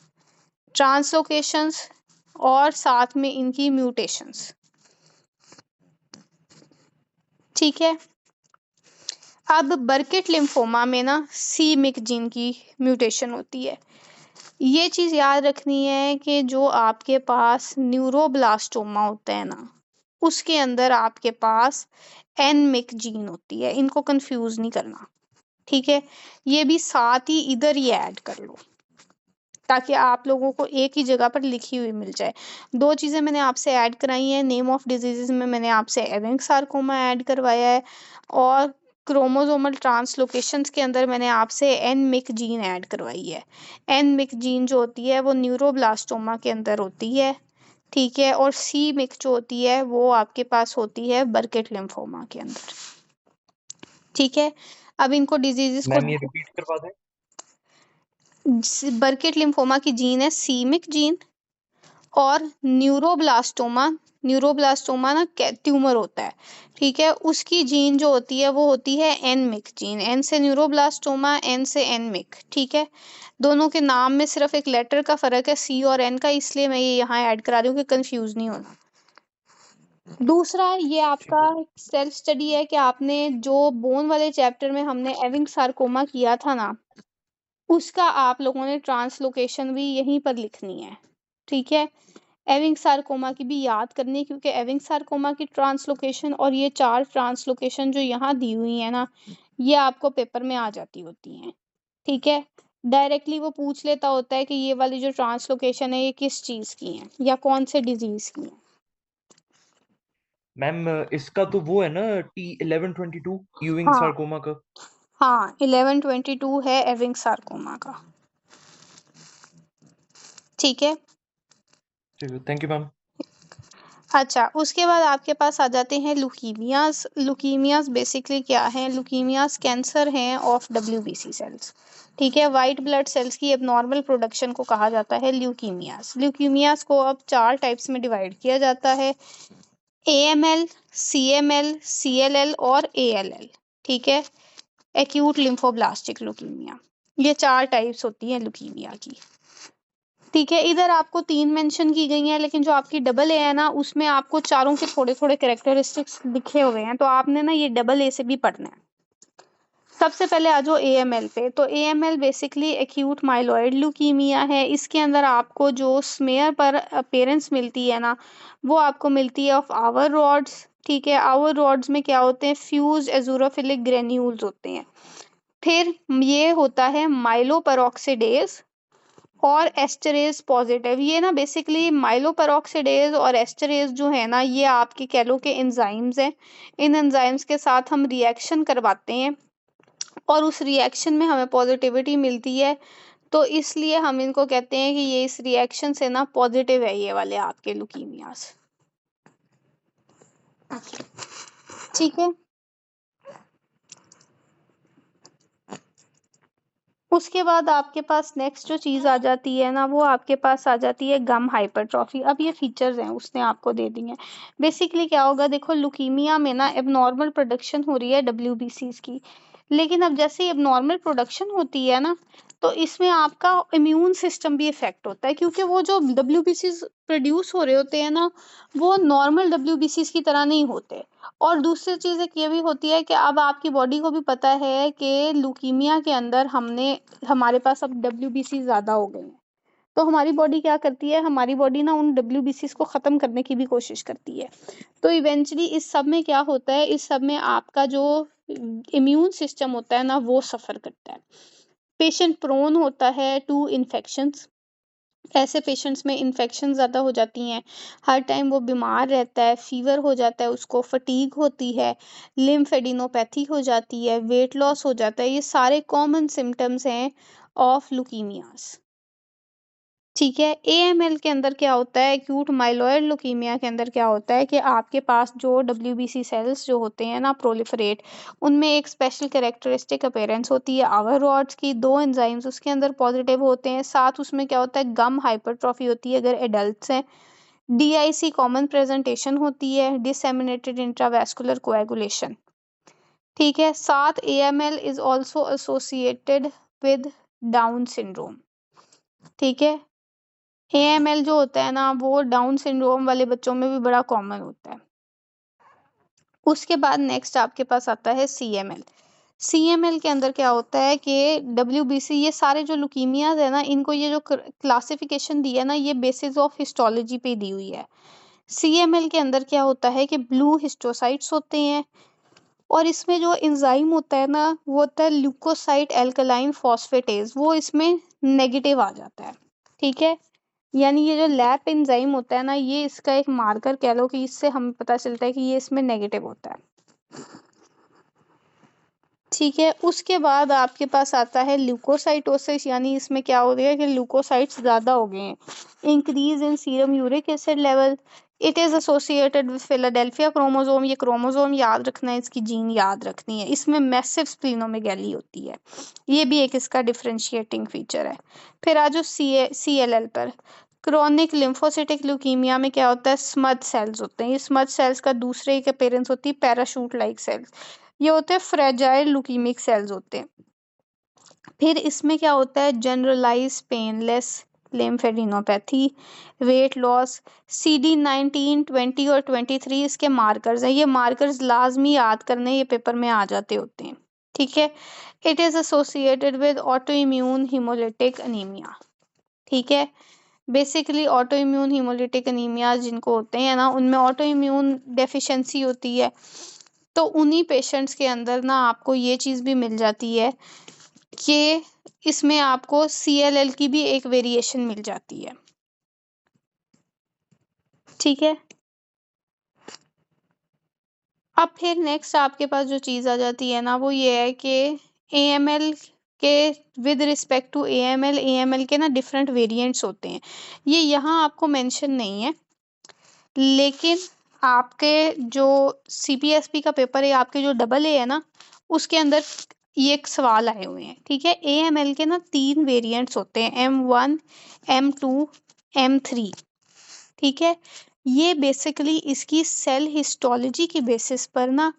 ट्रांसलोकेशंस और साथ में इनकी म्यूटेशंस। ठीक है, अब बर्किट लिम्फोमा में ना c-MYC जीन की म्यूटेशन होती है। ये चीज़ याद रखनी है कि जो आपके पास न्यूरोब्लास्टोमा होता है ना उसके अंदर आपके पास n-MYC जीन होती है, इनको कंफ्यूज नहीं करना। ठीक है, ये भी साथ ही इधर ही ऐड कर लो ताकि आप लोगों को एक ही जगह पर लिखी हुई मिल जाए। दो चीज़ें मैंने आपसे ऐड कराई हैं, नेम ऑफ डिजीजेस में मैंने आपसे एविंग्स सार्कोमा ऐड करवाया है और क्रोमोसोमल ट्रांसलोकेशंस के अंदर मैंने आपसे n-MYC जीन ऐड करवाई है। n-MYC जीन जो होती है वो न्यूरोब्लास्टोमा के अंदर होती है। ठीक है, और सी मिक्स जो होती है वो आपके पास होती है बर्केट लिम्फोमा के अंदर। ठीक है, अब इनको डिजीजेस को, मैम ये रिपीट करवा दें। बर्केट लिम्फोमा की जीन है सीमिक जीन, और न्यूरोब्लास्टोमा, न्यूरोब्लास्टोमा ना ट्यूमर होता है, ठीक है, उसकी जीन जो होती है वो होती है एनमिक जीन, एन से न्यूरोब्लास्टोमा, एन से एनमिक। ठीक है, दोनों के नाम में सिर्फ एक लेटर का फर्क है, सी और एन का, इसलिए मैं ये यहाँ ऐड करा रही हूँ कि कंफ्यूज नहीं होना। दूसरा ये ठीक आपका है। सेल्फ स्टडी है कि आपने जो बोन वाले चैप्टर में हमने एविंग सार्कोमा किया था ना, उसका आप लोगों ने ट्रांसलोकेशन भी यहीं पर लिखनी है। ठीक है, एविंग सार्कोमा की भी याद करनी है, क्योंकि एविंग सार्कोमा की ट्रांसलोकेशन और ये 4 ट्रांसलोकेशन जो यहाँ दी हुई है ना, ये आपको पेपर में आ जाती होती हैं। ठीक है, डायरेक्टली वो पूछ लेता होता है कि ये वाली जो ट्रांसलोकेशन है ये किस चीज़ की है या कौन से डिजीज की है। मैम इसका तो वो है ना T1122 यूइंग हाँ सार्कोमा का। हाँ, 1122 है एविंग सार्कोमा का। ठीक है, ठीक है, थैंक यू मैम। अच्छा, उसके बाद आपके पास आ जाते हैं लुकीमियाज। लुकीमियाज बेसिकली क्या है? लुकीमियाज कैंसर हैं ऑफ डब्ल्यूबीसी सेल्स। ठीक है, वाइट ब्लड सेल्स की एबनॉर्मल प्रोडक्शन को कहा जाता है ल्यूकीमियाज। ल्यूकीमियाज को अब 4 टाइप्स में डिवाइड किया जाता है, एएमएल, सीएमएल, सीएलएल और एएलएल। ठीक है, एक्यूट लिम्फोब्लास्टिक ल्यूकीमिया, ये 4 टाइप्स होती हैं ल्यूकीमिया की। ठीक है, इधर आपको 3 मेंशन की गई हैं, लेकिन जो आपकी डबल ए है ना, उसमें आपको चारों के थोड़े थोड़े कैरेक्टरिस्टिक्स लिखे हुए हैं, तो आपने ना ये डबल ए से भी पढ़ना है। सबसे पहले आ जाओ एएमएल पे। तो AML basically acute myeloid leukaemia है। इसके अंदर आपको जो स्मेयर पर अपीयरेंस मिलती है ना, वो आपको मिलती है ऑफ आवर रॉड्स। ठीक है, आवर रॉड्स में क्या होते हैं? फ्यूज एजूरोफिलिक ग्रेन्यूल्स होते हैं। फिर ये होता है माइलोपेरोक्सिडेज और एस्टरेज पॉजिटिव। ये ना बेसिकली माइलोपेरोक्सिडेज और एस्टरेज जो है ना, ये आपके कह लो के एंजाइम्स हैं। इन एंजाइम्स के साथ हम रिएक्शन करवाते हैं और उस रिएक्शन में हमें पॉजिटिविटी मिलती है, तो इसलिए हम इनको कहते हैं कि ये इस रिएक्शन से ना पॉजिटिव है ये वाले आपके लुकीमियास। ठीक है, उसके बाद आपके पास नेक्स्ट जो चीज़ आ जाती है ना, वो आपके पास आ जाती है गम हाइपरट्रॉफी। अब ये फीचर्स हैं उसने आपको दे दी हैं। बेसिकली क्या होगा, देखो लुकीमिया में ना एबनॉर्मल प्रोडक्शन हो रही है डब्ल्यूबीसीज की, लेकिन अब जैसे एबनॉर्मल प्रोडक्शन होती है ना, तो इसमें आपका इम्यून सिस्टम भी इफेक्ट होता है, क्योंकि वो जो डब्ल्यूबीसीज प्रोड्यूस हो रहे होते हैं ना, वो नॉर्मल डब्ल्यूबीसीज की तरह नहीं होते। और दूसरी चीज़ एक ये भी होती है कि अब आपकी बॉडी को भी पता है कि ल्यूकीमिया के अंदर हमारे पास अब डब्ल्यूबीसी ज़्यादा हो गए हैं, तो हमारी बॉडी क्या करती है? हमारी बॉडी ना उन डब्ल्यूबीसी को ख़त्म करने की भी कोशिश करती है। तो इवेंचुअली इस सब में क्या होता है? इस सब में आपका जो इम्यून सिस्टम होता है ना, वो सफ़र करता है। पेशेंट प्रोन होता है टू इन्फेक्शंस। ऐसे पेशेंट्स में इन्फेक्शन ज़्यादा हो जाती हैं, हर टाइम वो बीमार रहता है, फीवर हो जाता है उसको, फटीग होती है, लिम्फेडिनोपैथी हो जाती है, वेट लॉस हो जाता है। ये सारे कॉमन सिम्टम्स हैं ऑफ लुकीमियाज। ठीक है, एएमएल के अंदर क्या होता है? एक्यूट माइलॉइड लुकीमिया के अंदर क्या होता है कि आपके पास जो डब्ल्यूबीसी सेल्स जो होते हैं ना प्रोलिफरेट, उनमें एक स्पेशल कैरेक्टरिस्टिक अपीयरेंस होती है आवर रॉड्स की। 2 एंजाइम्स उसके अंदर पॉजिटिव होते हैं, साथ उसमें क्या होता है? गम हाइपरट्रॉफी होती है अगर एडल्ट्स हैं। डीआईसी कॉमन प्रेजेंटेशन होती है, डिसेमिनेटेड इंट्रावैस्कुलर कोएगुलेशन। ठीक है, साथ AML is also associated with down syndrome. ठीक है, एएमएल जो होता है ना, वो डाउन सिंड्रोम वाले बच्चों में भी बड़ा कॉमन होता है। उसके बाद नेक्स्ट आपके पास आता है सीएमएल। सीएमएल के अंदर क्या होता है कि डब्ल्यूबीसी, ये सारे जो लुकीमियाज है ना, इनको ये जो क्लासिफिकेशन दी है ना, ये बेसिस ऑफ हिस्टोलॉजी पे दी हुई है। सीएमएल के अंदर क्या होता है कि ब्लू हिस्टोसाइट्स होते हैं, और इसमें जो एंजाइम होता है ना, वो होता है ल्यूकोसाइट एल्कलाइन फॉस्फेटेज, वो इसमें नेगेटिव आ जाता है। ठीक है, यानी ये जो लैप एंजाइम होता है ना, ये इसका एक मार्कर कह लो कि इससे हमें पता चलता है कि ये इसमें नेगेटिव होता है। ठीक है। उसके बाद आपके पास आता है ल्यूकोसाइटोसिस, यानी इसमें क्या हो गया कि ल्यूकोसाइट्स ज़्यादा हो गए हैं। Increase in serum uric acid level, it is associated with Philadelphia chromosome. ये क्रोमोसोम याद रखना है, इसकी जीन याद रखनी है। इसमें मैसिव स्प्लीनोमेगैली होती है, ये भी एक इसका डिफरेंशिएटिंग फीचर है। फिर आ जाओ CLL पर। क्रोनिक लिम्फोसिटिक ल्यूकीमिया में क्या होता है, स्मद सेल्स होते हैं। ये स्मद सेल्स का दूसरे एक अपीयरेंस होती है पैराशूट लाइक सेल्स। ये होते हैं फ्रेजाइल ल्यूकीमिक सेल्स होते हैं। फिर इसमें क्या होता है, generalise painless lymphadenopathy, weight loss. CD19, 20 और 23 इसके मार्कर्स हैं। ये मार्कर्स लाजमी याद करने, ये पेपर में आ जाते होते हैं। ठीक है। It is associated with auto immune haemolytic anaemia. ठीक है। Basically auto immune haemolytic anaemia जिनको होते हैं ना, उनमें ऑटो इम्यून डेफिशिएंसी होती है। तो उन्हीं पेशेंट्स के अंदर ना आपको ये चीज़ भी मिल जाती है कि इसमें आपको CLL की भी एक वेरिएशन मिल जाती है। ठीक है। अब फिर नेक्स्ट आपके पास जो चीज़ आ जाती है ना, वो ये है कि AML के विद रिस्पेक्ट टू AML के ना डिफरेंट वेरिएंट्स होते हैं। ये यहाँ आपको मेंशन नहीं है, लेकिन आपके जो CPSP का पेपर है, आपके जो AA है ना, उसके अंदर ये एक सवाल आए हुए हैं। ठीक है। AML के ना 3 वेरिएंट्स होते हैं, M1, M2, M3। ठीक है। ये बेसिकली इसकी सेल हिस्टोलॉजी की बेसिस पर ना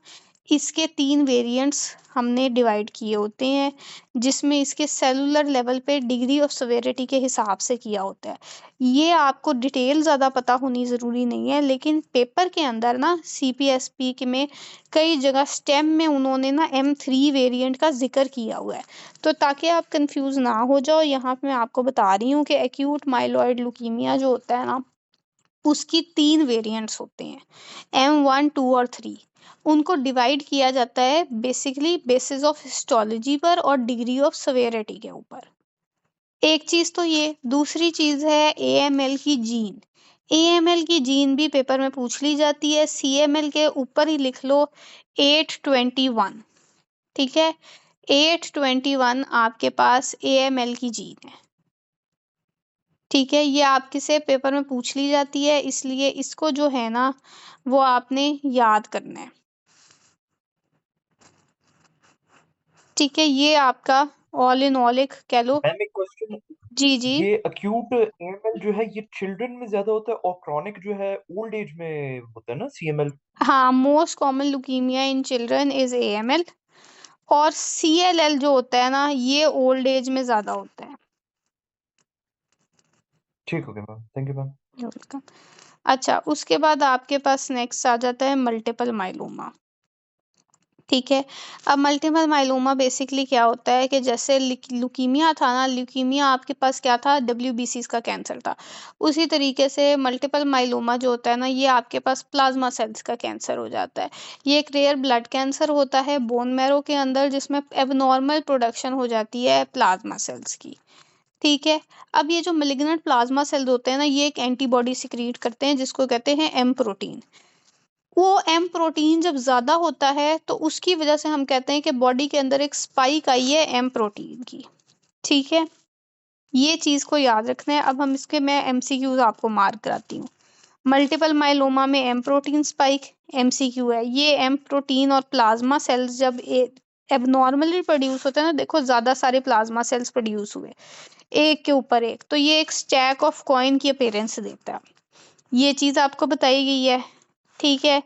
इसके 3 वेरिएंट्स हमने डिवाइड किए होते हैं, जिसमें इसके सेलुलर लेवल पे डिग्री ऑफ सेवेरिटी के हिसाब से किया होता है। ये आपको डिटेल ज़्यादा पता होनी ज़रूरी नहीं है, लेकिन पेपर के अंदर ना CPSP के में कई जगह स्टेम में उन्होंने ना M3 वेरिएंट का जिक्र किया हुआ है। तो ताकि आप कंफ्यूज ना हो जाओ, यहाँ पे मैं आपको बता रही हूँ कि एक्यूट माइलॉइड ल्यूकीमिया जो होता है ना, उसकी 3 वेरिएंट्स होते हैं, M1, 2 और 3। उनको डिवाइड किया जाता है बेसिकली बेसिस ऑफ हिस्टोलॉजी पर और डिग्री ऑफ सेवेरिटी के ऊपर। एक चीज़ तो ये, दूसरी चीज़ है AML की जीन। AML की जीन भी पेपर में पूछ ली जाती है। CML के ऊपर ही लिख लो 821। ठीक है। 821 आपके पास AML की जीन है। ठीक है। ये आपके से पेपर में पूछ ली जाती है, इसलिए इसको जो है ना वो आपने याद करना है। ठीक है। ये आपका ऑल इन ऑल एक कह लो। मैम एक क्वेश्चन, जी जी। ये अक्यूट AML जो है ये चिल्ड्रन में ज्यादा होता है और क्रॉनिक जो है ओल्ड एज में होता है ना CML? हाँ, most common leukaemia in children is AML, और CLL जो होता है ना ये ओल्ड एज में ज़्यादा होता है। ठीक हो गया ma'am, thank you ma'am. Welcome. अच्छा, उसके बाद आपके पास नेक्स्ट आ जाता है मल्टीपल माइलोमा। ठीक है। अब मल्टीपल माइलोमा बेसिकली क्या होता है कि जैसे ल्यूकीमिया था ना, ल्यूकीमिया आपके पास क्या था, WBCs का कैंसर था। उसी तरीके से मल्टीपल माइलोमा जो होता है ना, ये आपके पास प्लाज्मा सेल्स का कैंसर हो जाता है। ये एक रेयर ब्लड कैंसर होता है बोन मैरो के अंदर, जिसमें एबनॉर्मल प्रोडक्शन हो जाती है प्लाज्मा सेल्स की। ठीक है। अब ये जो मेलिग्नेंट प्लाज्मा सेल्स होते हैं ना, ये एक एंटीबॉडी सिक्रीट करते हैं जिसको कहते हैं एम प्रोटीन। वो एम प्रोटीन जब ज़्यादा होता है तो उसकी वजह से हम कहते हैं कि बॉडी के अंदर एक स्पाइक आई है एम प्रोटीन की। ठीक है। ये चीज़ को याद रखना है। अब हम इसके मैं MCQs आपको मार्क कराती हूँ। मल्टीपल माइलोमा में एम प्रोटीन स्पाइक MCQ है। ये एम प्रोटीन और प्लाज्मा सेल्स जब एबनॉर्मली प्रोड्यूस होते हैं ना, देखो ज़्यादा सारे प्लाज्मा सेल्स प्रोड्यूस हुए एक के ऊपर एक, तो ये एक स्टैक ऑफ कॉइन की अपीयरेंस देता है। ये चीज़ आपको बताई गई है। ठीक है।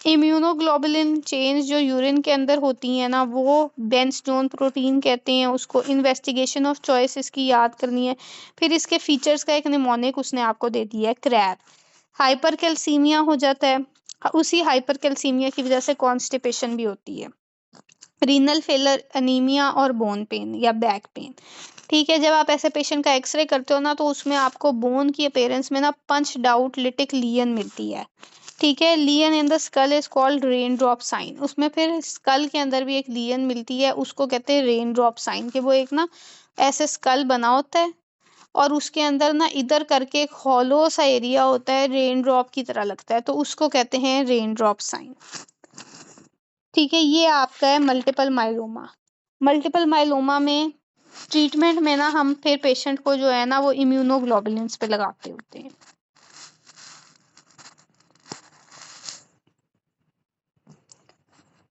इम्यूनोग्लोबुलिन चेंज जो यूरिन के अंदर होती है ना, वो बेंसटोन प्रोटीन कहते हैं उसको। इन्वेस्टिगेशन ऑफ चॉइस इसकी याद करनी है। फिर इसके फीचर्स का एक निमोनिक उसने आपको दे दिया है, क्रैब। हाइपरकैल्सीमिया हो जाता है, उसी हाइपरकैल्सीमिया की वजह से कॉन्स्टिपेशन भी होती है। रीनल फेलर, अनीमिया और बोन पेन या बैक पेन। ठीक है। जब आप ऐसे पेशेंट का एक्सरे करते हो ना, तो उसमें आपको बोन की अपीयरेंस में ना पंच्ड आउट लिटिक लियन मिलती है। ठीक है। Lesion in the skull is called rain drop sign. उसमें फिर स्कल के अंदर भी एक लियन मिलती है, उसको कहते हैं रेन ड्रॉप साइन, कि वो एक ना ऐसे स्कल बना होता है और उसके अंदर ना इधर करके एक हॉलो सा एरिया होता है, रेन ड्रॉप की तरह लगता है, तो उसको कहते हैं रेन ड्रॉप साइन। ठीक है, ये आपका है मल्टीपल माइलोमा। मल्टीपल माइलोमा में ट्रीटमेंट में ना हम फिर पेशेंट को जो है ना वो इम्यूनोग्लोबुलिन्स पे लगाते होते हैं।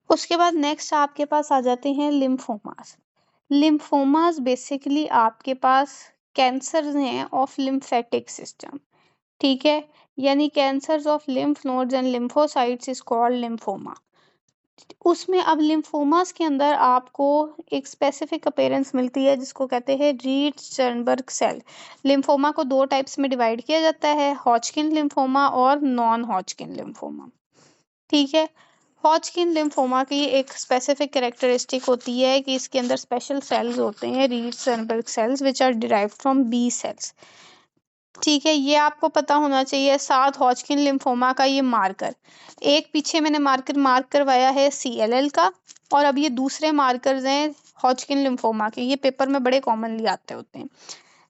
उसके बाद नेक्स्ट आपके पास आ जाते हैं लिम्फोमास। लिम्फोमास बेसिकली आपके पास कैंसर हैं ऑफ लिम्फेटिक सिस्टम, ठीक है, यानी cancer of lymph nodes and lymphocytes is called lymphoma. उसमें अब लिम्फोमास के अंदर आपको एक स्पेसिफिक अपीयरेंस मिलती है जिसको कहते हैं रीड-स्टर्नबर्ग सेल। लिम्फोमा को दो टाइप्स में डिवाइड किया जाता है, हॉजकिन लिम्फोमा और नॉन हॉजकिन लिम्फोमा, ठीक है। हॉजकिन लिम्फोमा की एक स्पेसिफिक कैरेक्टरिस्टिक होती है कि इसके अंदर स्पेशल सेल्स होते हैं Reed Sternberg cells which are derived from B cells, ठीक है। ये आपको पता होना चाहिए। साथ हॉजकिन लिम्फोमा का ये मार्कर, एक पीछे मैंने मार्कर मार्क करवाया है CLL का, और अब ये दूसरे मार्कर्स हैं हॉजकिन लिम्फोमा के, ये पेपर में बड़े कॉमनली आते होते हैं,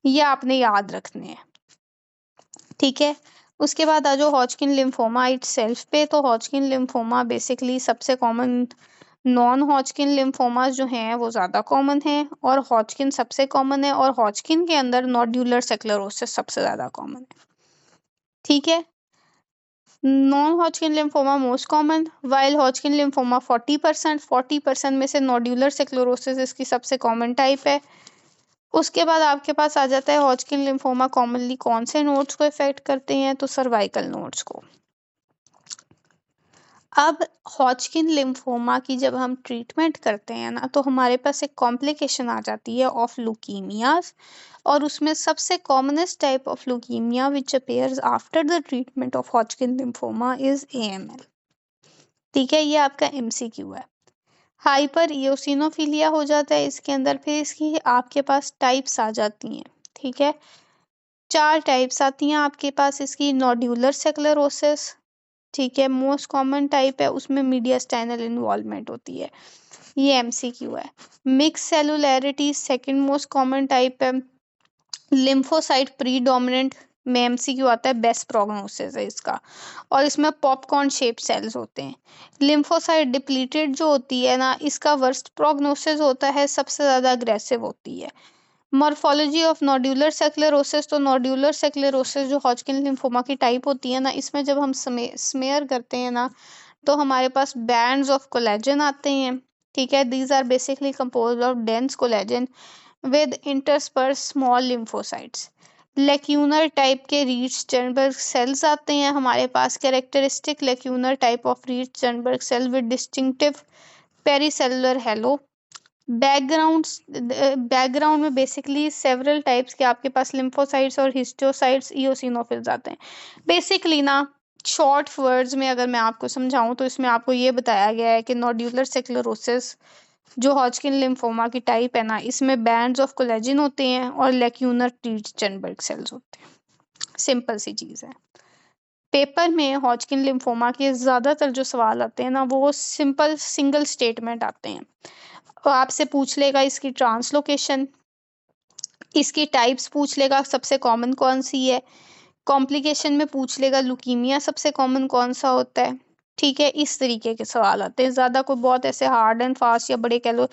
ये आपने याद रखने हैं, ठीक है। उसके बाद आ जाओ हॉजकिन लिम्फोमा इटसेल्फ पे। तो हॉजकिन लिम्फोमा बेसिकली सबसे कॉमन, नॉन हॉजकिन लिम्फोमास जो हैं वो ज़्यादा कॉमन है, और हॉजकिन सबसे कॉमन है, और हॉजकिन के अंदर नोड्यूलर स्क्लेरोसिस सबसे ज़्यादा कॉमन है, ठीक है। Non Hodgkin lymphoma most common, while Hodgkin lymphoma 40% में से नोड्यूलर स्क्लेरोसिस इसकी सबसे कॉमन टाइप है। उसके बाद आपके पास आ जाता है हॉजकिन लिम्फोमा कॉमनली कौन से नोड्स को इफेक्ट करते हैं, तो सर्वाइकल नोड्स को। अब हॉजकिन लिम्फोमा की जब हम ट्रीटमेंट करते हैं ना तो हमारे पास एक कॉम्प्लिकेशन आ जाती है ऑफ लुकीमियाज, और उसमें सबसे commonest type of leukaemia which appears after the treatment of Hodgkin lymphoma is AML, ठीक है, ये आपका MCQ है। हाइपर इयोसिनोफिलिया हो जाता है इसके अंदर, फिर इसकी आपके पास टाइप्स आ जाती हैं, ठीक है। 4 टाइप्स आती हैं आपके पास इसकी, नोड्यूलर स्क्लेरोसिस, ठीक है, मोस्ट कॉमन टाइप है, उसमें मीडियास्टाइनल इन्वॉल्वमेंट होती है, ये MCQ है। Mixed cellularity second most common type है। लिम्फोसाइट प्रीडोमिनेंट में MCQ आता है, बेस्ट प्रोग्नोसिस है इसका, और इसमें पॉपकॉर्न शेप सेल्स होते हैं। लिम्फोसाइट डिप्लीटेड जो होती है ना इसका वर्स्ट प्रोग्नोसिस होता है, सबसे ज़्यादा अग्रेसिव होती है। मॉर्फोलॉजी ऑफ नोड्यूलर स्क्लेरोसिस, तो नोड्यूलर स्क्लेरोसिस जो हॉजकिन लिम्फोमा की टाइप होती है ना, इसमें जब हम स्मेयर करते हैं ना तो हमारे पास बैंड्स ऑफ कोलेजन आते हैं, ठीक है। These are basically composed of dense collagen with interspersed small lymphocytes. Lacunar type के रीड-स्टर्नबर्ग सेल्स आते हैं हमारे पास, characteristic lacunar type of Reed-Sternberg cell with distinctive pericellular halo. Background में बेसिकली सेवरल टाइप्स के आपके पास लिम्फोसाइट्स और हिस्टोसाइट्स इयोसिनोफिल्स आते हैं। बेसिकली ना शॉर्ट वर्ड्स में अगर मैं आपको समझाऊं तो इसमें आपको ये बताया गया है कि नोड्यूलर स्क्लेरोसिस जो हॉजकिन लिम्फोमा की टाइप है ना, इसमें बैंड्स ऑफ कोलेजन होते हैं और लेक्यूनर रीड-स्टर्नबर्ग सेल्स होते हैं। सिंपल सी चीज़ है। पेपर में हॉजकिन लिम्फोमा के ज़्यादातर जो सवाल आते हैं ना वो सिंपल सिंगल स्टेटमेंट आते हैं। तो आपसे पूछ लेगा इसकी ट्रांसलोकेशन, इसकी टाइप्स पूछ लेगा सबसे कॉमन कौन सी है, कॉम्प्लिकेशन में पूछ लेगा लुकीमिया सबसे कॉमन कौन सा होता है, ठीक है। इस तरीके के सवाल आते हैं, ज़्यादा कोई बहुत ऐसे हार्ड एंड फास्ट या बड़े कह लो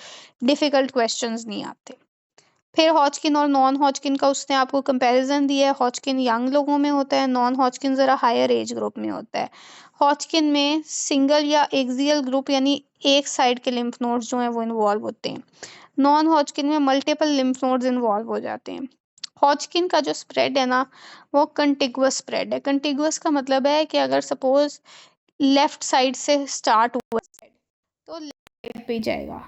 डिफिकल्ट क्वेश्चंस नहीं आते। फिर हॉजकिन और नॉन हॉजकिन का उसने आपको कंपैरिजन दिया है, हॉजकिन यंग लोगों में होता है, नॉन हॉजकिन ज़रा हायर एज ग्रुप में होता है। हॉजकिन में सिंगल या एक्सियल ग्रुप यानी एक साइड के लिम्फ नोड्स जो हैं वो इन्वॉल्व होते हैं, नॉन हॉजकिन में मल्टीपल लिम्फ नोड्स इन्वॉल्व हो जाते हैं। हॉजकिन का जो स्प्रेड है ना वो कंटिगुअस स्प्रेड है। कंटिगुअस का मतलब है कि अगर सपोज लेफ्ट साइड से स्टार्ट हुआ तो लेफ्ट पे जाएगा,